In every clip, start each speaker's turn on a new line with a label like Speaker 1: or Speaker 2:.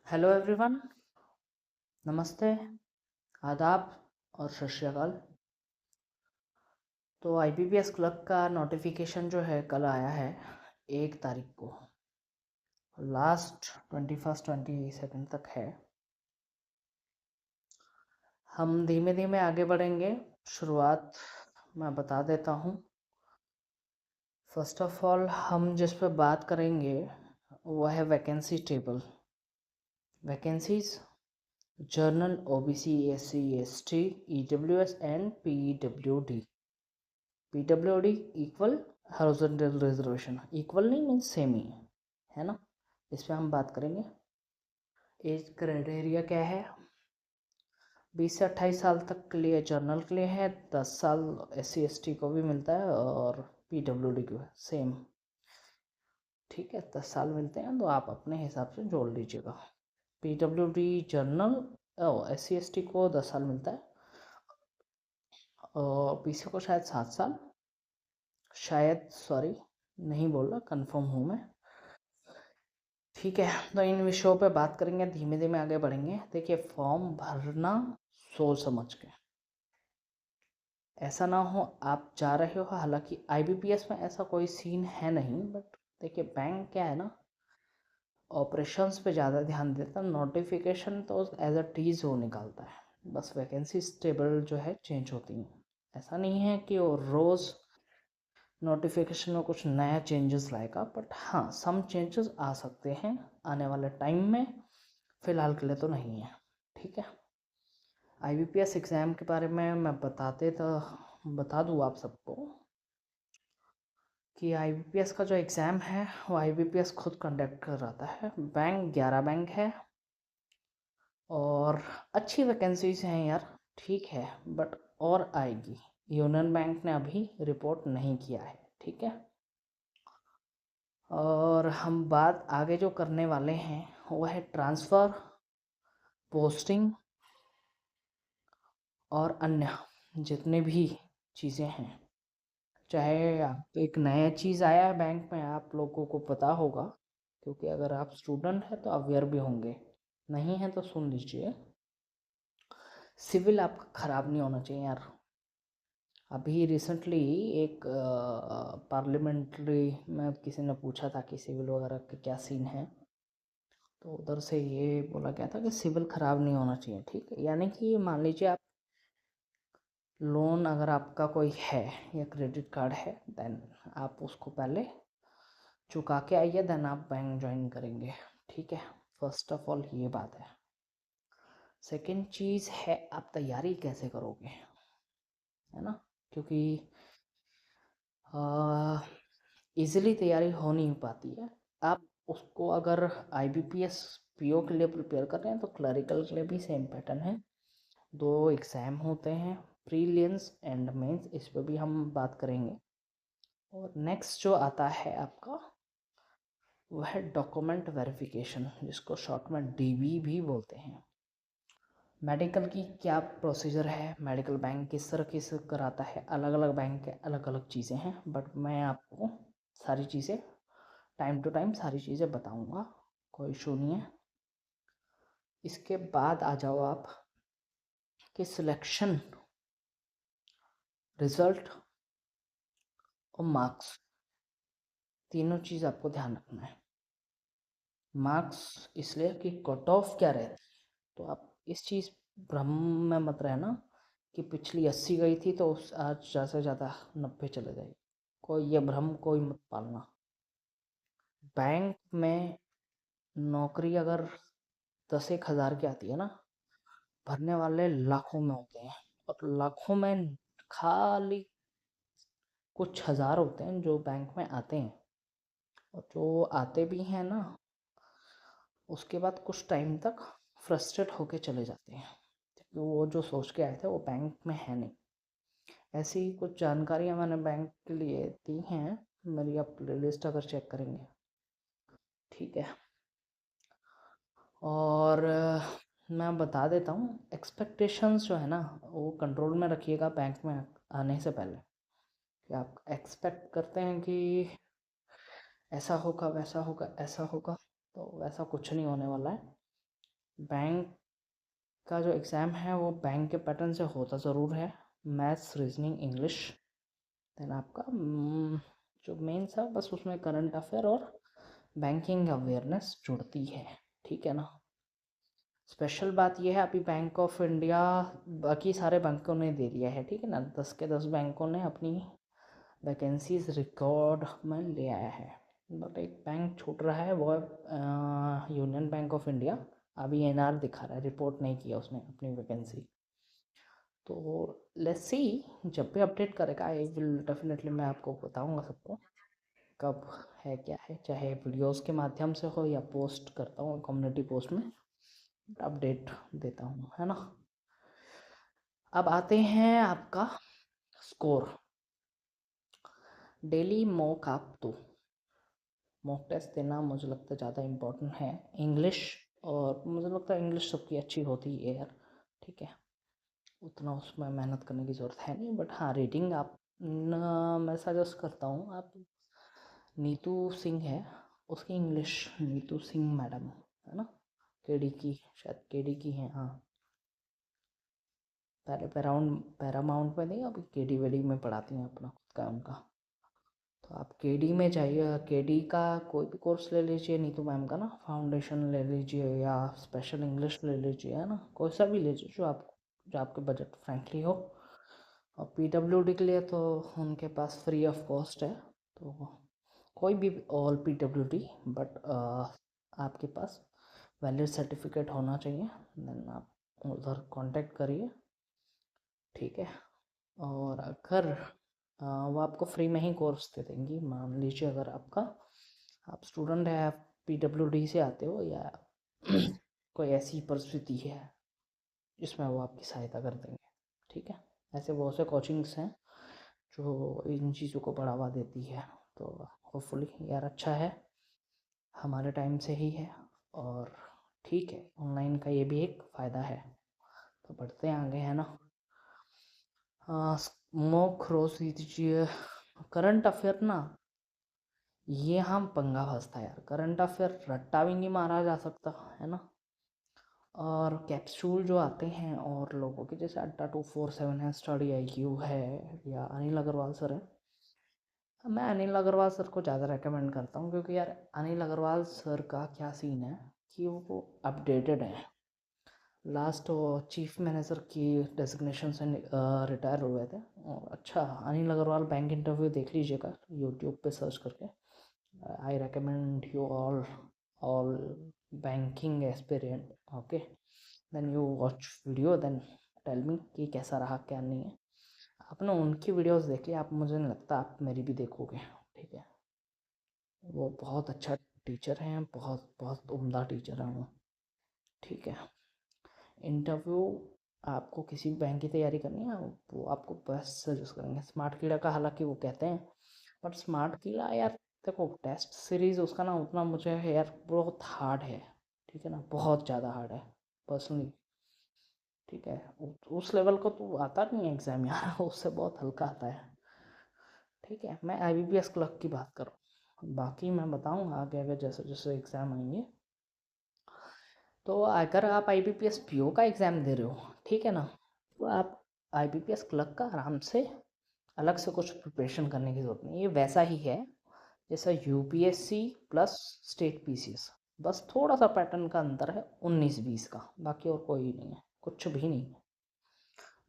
Speaker 1: Hello everyone. नमस्ते, आदाब और सत श्री अकाल। तो आईबीपीएस क्लर्क का नोटिफिकेशन जो है कल आया है 1 तारीख को। लास्ट 21 22 तक है। हम धीमे धीमे आगे बढ़ेंगे। शुरुआत मैं बता देता हूँ। फर्स्ट ऑफ ऑल हम जिस पर बात करेंगे वो है vacancy table. Vacancies journal, OBC, SC, ST, EWS and PWD. PWD equal horizontal reservation, equal नहीं मीन्स सेम ही है ना। इस पर हम बात करेंगे। एज क्राइटेरिया क्या है? 20 से 28 साल तक के लिए जर्नल के लिए है, 10 साल एससी एसटी को भी मिलता है और पीडब्ल्यूडी को सेम। ठीक है, 10 साल मिलते हैं तो आप अपने हिसाब से जोड़ लीजिएगा। पीडब्ल्यूडी जर्नल एससी एसटी को 10 साल मिलता है और पीसी को शायद 7 साल, शायद, सॉरी नहीं बोल रहा, कंफर्म हूँ मैं। ठीक है, तो इन विषयों पे बात करेंगे, धीमे धीमे आगे बढ़ेंगे। देखिए, फॉर्म भरना सोच समझ के, ऐसा ना हो आप जा रहे हो, हालांकि आईबीपीएस में ऐसा कोई सीन है नहीं, बट देखिए बैंक क्या है ना, ऑपरेशंस पे ज़्यादा ध्यान देता है। नोटिफिकेशन तो एज अ टीज वो निकालता है, बस वैकेंसी टेबल जो है चेंज होती हैं। ऐसा नहीं है कि वो रोज़ नोटिफिकेशन में कुछ नया चेंजेस लाएगा, बट हाँ सम चेंजेस आ सकते हैं आने वाले टाइम में। फ़िलहाल के लिए तो नहीं है। ठीक है, आईबीपीएस एग्ज़ाम के बारे में मैं बता दूँ आप सबको कि आईबीपीएस का जो एग्ज़ाम है वो आईबीपीएस खुद कंडक्ट कर रहा है। बैंक 11 बैंक है और अच्छी वैकेंसीज हैं यार, ठीक है, बट और आएगी। यूनियन बैंक ने अभी रिपोर्ट नहीं किया है। ठीक है, और हम बात आगे जो करने वाले हैं वो है ट्रांसफ़र, पोस्टिंग और अन्य जितने भी चीज़ें हैं। चाहे आप एक नया चीज़ आया है बैंक में, आप लोगों को पता होगा, क्योंकि अगर आप स्टूडेंट हैं तो अवेयर भी होंगे, नहीं है तो सुन लीजिए। सिविल आपका ख़राब नहीं होना चाहिए यार। अभी रिसेंटली एक पार्लियामेंट्री में किसी ने पूछा था कि सिविल वगैरह का क्या सीन है, तो उधर से ये बोला गया था कि सिविल ख़राब नहीं होना चाहिए। ठीक है, यानी कि मान लीजिए आप लोन अगर आपका कोई है या क्रेडिट कार्ड है, देन आप उसको पहले चुका के आइए, देन आप बैंक ज्वाइन करेंगे। ठीक है, फर्स्ट ऑफ ऑल ये बात है। सेकंड चीज़ है आप तैयारी कैसे करोगे, है ना, क्योंकि इजीली तैयारी हो नहीं पाती है। आप उसको अगर आईबीपीएस पीओ के लिए प्रिपेयर कर रहे हैं तो क्लरिकल के लिए भी सेम पैटर्न है। 2 एग्ज़ाम होते हैं, प्रीलिम्स एंड मेंस, इस पर भी हम बात करेंगे। और नेक्स्ट जो आता है आपका वो है डॉक्यूमेंट वेरिफिकेशन, जिसको शॉर्ट में डीवी भी बोलते हैं। मेडिकल की क्या प्रोसीजर है, मेडिकल बैंक किस तरह से कराता है, अलग अलग बैंक के अलग अलग चीज़ें हैं, बट मैं आपको सारी चीज़ें टाइम टू टाइम सारी चीज़ें बताऊंगा, कोई इशू नहीं है। इसके बाद आ जाओ आप कि सिलेक्शन, रिजल्ट और मार्क्स, तीनों चीज़ आपको ध्यान रखना है। मार्क्स इसलिए कि कट ऑफ क्या रहती है, तो आप इस चीज़ भ्रम में मत रहना कि पिछली 80 गई थी तो आज ज़्यादा से ज़्यादा 90 चले जाएगी। कोई ये भ्रम कोई मत पालना। बैंक में नौकरी अगर 10 एक हज़ार की आती है ना, भरने वाले लाखों में होते हैं, और लाखों में खाली कुछ हज़ार होते हैं जो बैंक में आते हैं, और जो आते भी हैं ना, उसके बाद कुछ टाइम तक फ्रस्ट्रेट होके चले जाते हैं, क्योंकि वो जो सोच के आए थे वो बैंक में है नहीं। ऐसी कुछ जानकारियाँ मैंने बैंक के लिए दी हैं, मेरी आप प्लेलिस्ट अगर चेक करेंगे। ठीक है, और मैं बता देता हूँ, एक्सपेक्टेशंस जो है ना वो कंट्रोल में रखिएगा बैंक में आने से पहले। कि आप एक्सपेक्ट करते हैं कि ऐसा होगा वैसा होगा ऐसा होगा, तो वैसा कुछ नहीं होने वाला है। बैंक का जो एग्ज़ाम है वो बैंक के पैटर्न से होता ज़रूर है, मैथ्स, रीजनिंग, इंग्लिश। देन आपका जो मेंस है बस उसमें करंट अफेयर और बैंकिंग अवेयरनेस जुड़ती है, ठीक है ना। स्पेशल बात यह है अभी बैंक ऑफ इंडिया बाकी सारे बैंकों ने दे दिया है, ठीक है ना, 10 के 10 बैंकों ने अपनी वैकेंसीज रिकॉर्ड में ले आया है। बट एक बैंक छूट रहा है, वो है यूनियन बैंक ऑफ इंडिया। अभी एनआर दिखा रहा है, रिपोर्ट नहीं किया उसने अपनी वैकेंसी। तो लेट्स सी, जब भी अपडेट करेगा आई विल डेफिनेटली मैं आपको बताऊंगा सबको कब है क्या है, चाहे वीडियोस के माध्यम से हो या पोस्ट करता हूँ कम्युनिटी पोस्ट में, अपडेट देता हूँ, है ना। अब आते हैं आपका स्कोर। डेली मॉक आप तो मॉक टेस्ट देना मुझे लगता है ज़्यादा इम्पोर्टेंट है। इंग्लिश, और मुझे लगता है इंग्लिश सबकी अच्छी होती है यार, ठीक है, उतना उसमें मेहनत करने की ज़रूरत है नहीं। बट हाँ, रीडिंग आप मैं सजेस्ट करता हूँ आप नीतू सिंह है, उसकी इंग्लिश, नीतू सिंह मैडम है ना, केडी की, शायद केडी की हैं, हाँ। पहले पैरामाउंट में नहीं, अभी केडी वेडी में पढ़ाती हैं अपना खुद का उनका। तो आप केडी में जाइए, केडी का कोई भी कोर्स ले लीजिए नीतू मैम का ना, फाउंडेशन ले लीजिए या स्पेशल इंग्लिश ले लीजिए, है ना, कोई सा भी लीजिए जो आपके बजट फ्रेंकली हो। और पीडब्ल्यूडी के लिए तो उनके पास फ्री ऑफ कॉस्ट है, तो कोई भी ऑल पीडब्ल्यूडी, बट आपके पास वैलिड सर्टिफिकेट होना चाहिए। देन आप उधर कांटेक्ट करिए, ठीक है। और अगर वो आपको फ्री में ही कोर्स दे देंगी, मान लीजिए अगर आप स्टूडेंट है, आप पीडब्ल्यूडी से आते हो या कोई ऐसी परिस्थिति है जिसमें वो आपकी सहायता कर देंगे, ठीक है। ऐसे बहुत से कोचिंग्स हैं जो इन चीज़ों को बढ़ावा देती है, तो होपफुली यार अच्छा है, हमारे टाइम से ही है, और ठीक है, ऑनलाइन का ये भी एक फ़ायदा है। तो बढ़ते हैं आगे, है ना। मॉक रोज दीजिए। करंट अफेयर ना, ये हम पंगा फंसता है यार, करंट अफेयर रट्टा भी नहीं मारा जा सकता, है ना। और कैप्सूल जो आते हैं और लोगों के जैसे अड्डा 247 है, स्टडी IQ है, या अनिल अग्रवाल सर है। मैं अनिल अग्रवाल सर को ज़्यादा रेकमेंड करता हूँ, क्योंकि यार अनिल अग्रवाल सर का क्या सीन है कि वो अपडेटेड है। लास्ट वो चीफ मैनेजर की डेजिग्नेशन से रिटायर हुए थे। और अच्छा, अनिल अग्रवाल बैंक इंटरव्यू देख लीजिएगा यूट्यूब पे सर्च करके। I recommend you all banking aspirant, okay. Then you watch video, then tell me कि कैसा रहा क्या नहीं है। आपने उनकी वीडियोस देखी, आप, मुझे नहीं लगता आप मेरी भी देखोगे, ठीक है। वो बहुत अच्छा टीचर हैं, बहुत बहुत उम्दा टीचर हैं वो, ठीक है। इंटरव्यू आपको किसी भी बैंक की तैयारी करनी है, वो आपको बेस्ट सजेस्ट करेंगे स्मार्ट कीड़ा का, हालांकि वो कहते हैं, बट स्मार्ट कीड़ा यार देखो, टेस्ट सीरीज़ उसका ना उतना मुझे यार बहुत हार्ड है, ठीक है ना, बहुत ज़्यादा हार्ड है पर्सनली, ठीक है। उस लेवल को तो आता नहीं है एग्ज़ाम यार उससे बहुत हल्का आता है, ठीक है। मैं IBPS क्लर्क की बात कर रहा हूँ, बाकी मैं बताऊँगा आगे आगे जैसे जैसे एग्ज़ाम आएंगे। तो अगर आप IBPS PO का एग्ज़ाम दे रहे हो, ठीक है ना, तो आप IBPS क्लर्क का आराम से अलग से कुछ प्रिपरेशन करने की ज़रूरत नहीं, ये वैसा ही है जैसा UPSC प्लस स्टेट PCS, बस थोड़ा सा पैटर्न का अंतर है 19-20 का, बाकी और कोई नहीं है, कुछ भी नहीं है।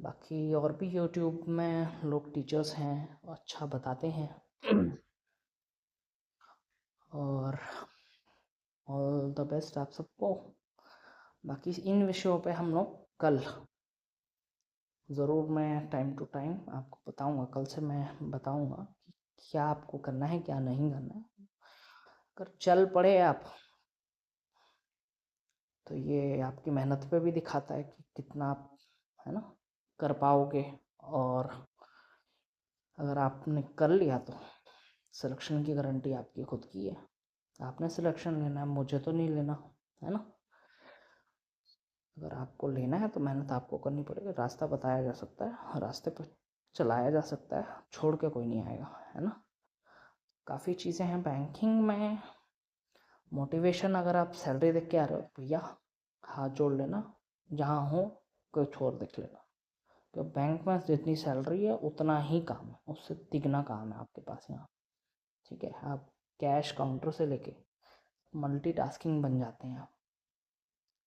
Speaker 1: बाकी और भी यूट्यूब में लोग टीचर्स हैं, अच्छा बताते हैं और ऑल द बेस्ट आप सबको। बाकी इन विषयों पे हम लोग कल ज़रूर, मैं टाइम टू टाइम आपको बताऊंगा, कल से मैं बताऊंगा कि क्या आपको करना है क्या नहीं करना है। अगर चल पड़े आप, तो ये आपकी मेहनत पे भी दिखाता है कि कितना आप, है ना, कर पाओगे। और अगर आपने कर लिया तो सिलेक्शन की गारंटी आपकी खुद की है, आपने सिलेक्शन लेना है, मुझे तो नहीं लेना, है ना। अगर आपको लेना है तो मेहनत आपको करनी पड़ेगी, रास्ता बताया जा सकता है, रास्ते पर चलाया जा सकता है, छोड़ के कोई नहीं आएगा, है ना। काफ़ी चीज़ें हैं बैंकिंग में। मोटिवेशन, अगर आप सैलरी देख के आ रहे हो भैया, हाथ जोड़ लेना, जहाँ हो कुछ और देख लेना। तो बैंक में जितनी सैलरी है उतना ही काम है, उससे तिगना काम है आपके पास यहाँ। ठीक है, आप कैश काउंटर से लेके मल्टीटास्किंग बन जाते हैं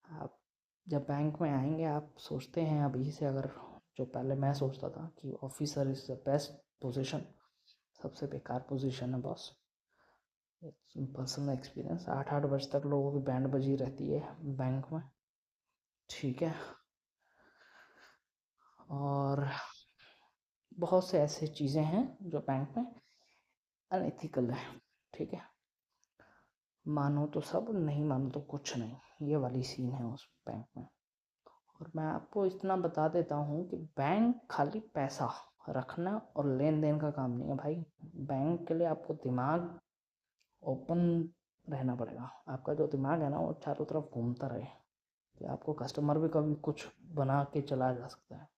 Speaker 1: आप जब बैंक में आएंगे आप सोचते हैं अभी से, अगर जो पहले मैं सोचता था कि officer is the best position, सबसे बेकार पोजीशन है बॉस। पर्सनल एक्सपीरियंस, 8-8 बजे तक लोगों की बैंड बजी रहती है बैंक में। ठीक है, और बहुत से ऐसे चीज़ें हैं जो बैंक में अनएथिकल है। ठीक है, मानो तो सब, नहीं मानो तो कुछ नहीं, ये वाली सीन है उस बैंक में। और मैं आपको इतना बता देता हूँ कि बैंक खाली पैसा रखना और लेन देन का काम नहीं है भाई। बैंक के लिए आपको दिमाग ओपन रहना पड़ेगा। आपका जो दिमाग है ना वो चारों तरफ घूमता रहे, कि आपको कस्टमर भी कभी कुछ बना के चला जा सकता है।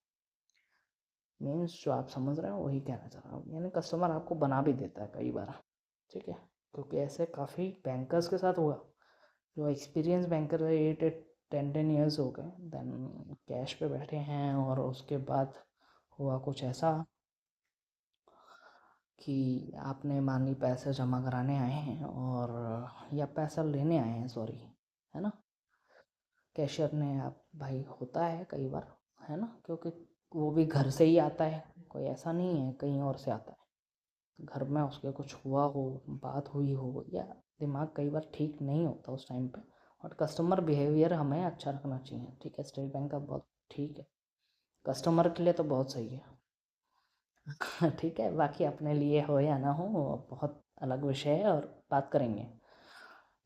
Speaker 1: मीन्स जो आप समझ रहे हो वही कहना चाह रहा हूँ, यानी कस्टमर आपको बना भी देता है कई बार। ठीक है, क्योंकि ऐसे काफ़ी बैंकर्स के साथ हुआ, जो एक्सपीरियंस बैंकर है 8-10 ईयर्स हो गए, देन कैश पे बैठे हैं और उसके बाद हुआ कुछ ऐसा कि आपने मान ली पैसे जमा कराने आए हैं और या पैसा लेने आए हैं, सॉरी, है ना, कैशियर ने, आप भाई होता है कई बार, है ना, क्योंकि वो भी घर से ही आता है, कोई ऐसा नहीं है कहीं और से आता है। घर में उसके कुछ हुआ हो, बात हुई हो, या दिमाग कई बार ठीक नहीं होता उस टाइम पे, और कस्टमर बिहेवियर हमें अच्छा रखना चाहिए। ठीक है, स्टेट बैंक का बहुत ठीक है, कस्टमर के लिए तो बहुत सही है। ठीक है, बाकी अपने लिए हो या ना हो वो बहुत अलग विषय है और बात करेंगे।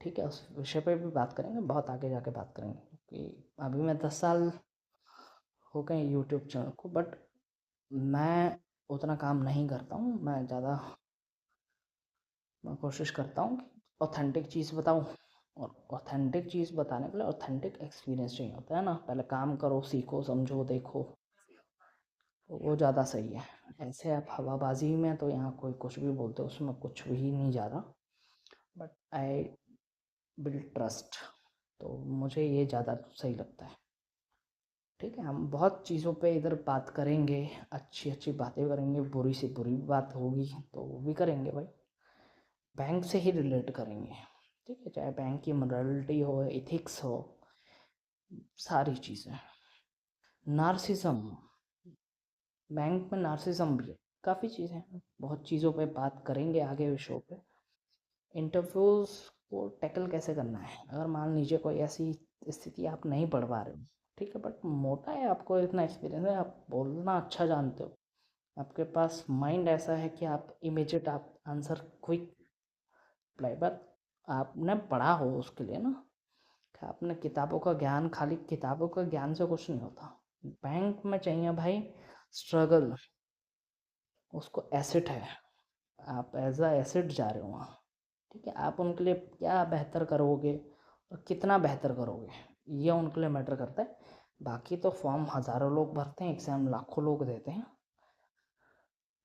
Speaker 1: ठीक है, उस विषय पे भी बात करेंगे, बहुत आगे जाके बात करेंगे, क्योंकि अभी मैं 10 साल हो गए यूट्यूब चैनल को, बट मैं उतना काम नहीं करता हूँ। मैं कोशिश करता हूँ कि ऑथेंटिक चीज़ बताऊँ, और ऑथेंटिक चीज़ बताने के लिए ऑथेंटिक एक्सपीरियंस चाहिए होता है ना। पहले काम करो, सीखो, समझो, देखो, तो वो ज़्यादा सही है। ऐसे आप हवाबाजी में तो यहाँ कोई कुछ भी बोलते, उसमें कुछ भी नहीं जा रहा, बट आई बिल्ड ट्रस्ट, तो मुझे ये ज़्यादा सही लगता है। ठीक है, हम बहुत चीज़ों पे इधर बात करेंगे, अच्छी अच्छी बातें करेंगे, बुरी से बुरी बात होगी तो वो भी करेंगे भाई, बैंक से ही रिलेट करेंगे। ठीक है, चाहे बैंक की मोरालिटी हो, एथिक्स हो, सारी चीज़ें। नार्सिज्म, बैंक में नार्सिज्म भी है, काफ़ी चीज़ें हैं, बहुत चीज़ों पे बात करेंगे आगे विषयों पे। इंटरव्यूज़ को टैकल कैसे करना है, अगर मान लीजिए कोई ऐसी स्थिति आप नहीं पढ़ पा रहे हो, ठीक है, बट मोटा है, आपको इतना एक्सपीरियंस है, आप बोलना अच्छा जानते हो, आपके पास माइंड ऐसा है कि आप इमीडिएट आप आंसर क्विक अप्लाई, बट आपने पढ़ा हो उसके लिए ना, कि आपने किताबों का ज्ञान, खाली किताबों का ज्ञान से कुछ नहीं होता। बैंक में चाहिए भाई स्ट्रगल, उसको एसेट है, आप एज अ एसेट जा रहे हो वहाँ। ठीक है, आप उनके लिए क्या बेहतर करोगे और कितना बेहतर करोगे, ये उनके लिए मैटर करता है। बाकी तो फॉर्म हज़ारों लोग भरते हैं, एग्ज़ाम लाखों लोग देते हैं,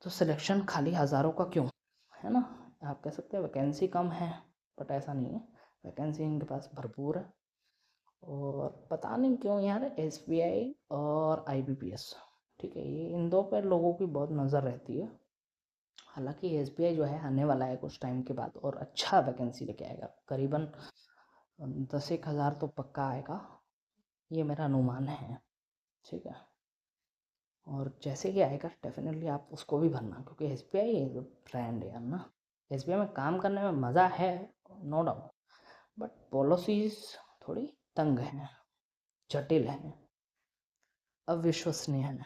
Speaker 1: तो सिलेक्शन खाली हज़ारों का क्यों, है ना। आप कह सकते हैं वैकेंसी कम है, बट ऐसा नहीं है, वैकेंसी इनके पास भरपूर है। और पता नहीं क्यों यार SBI और IBPS, ठीक है, ये इन दो पर लोगों की बहुत नज़र रहती है। हालांकि SBI जो है आने वाला है कुछ टाइम के बाद और अच्छा वैकेंसी लेके आएगा, करीबन 10-1 हज़ार तो पक्का आएगा, ये मेरा अनुमान है। ठीक है, और जैसे ही आएगा डेफिनेटली आप उसको भी भरना, क्योंकि SBI ब्रांड है यार ना। SBI में काम करने में मज़ा है, नो डाउट, बट पॉलिसीज़ थोड़ी तंग हैं, जटिल हैं, अविश्वसनीय है।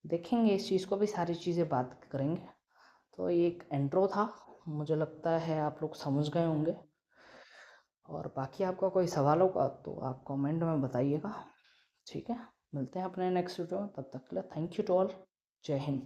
Speaker 1: देखेंगे इस चीज़ को भी, सारी चीज़ें बात करेंगे। तो ये एक इंट्रो था, मुझे लगता है आप लोग समझ गए होंगे, और बाकी आपका कोई सवाल होगा तो आप कमेंट में बताइएगा। ठीक है, मिलते हैं अपने नेक्स्ट वीडियो में, तब तक के लिए थैंक यू टू ऑल, जय हिंद।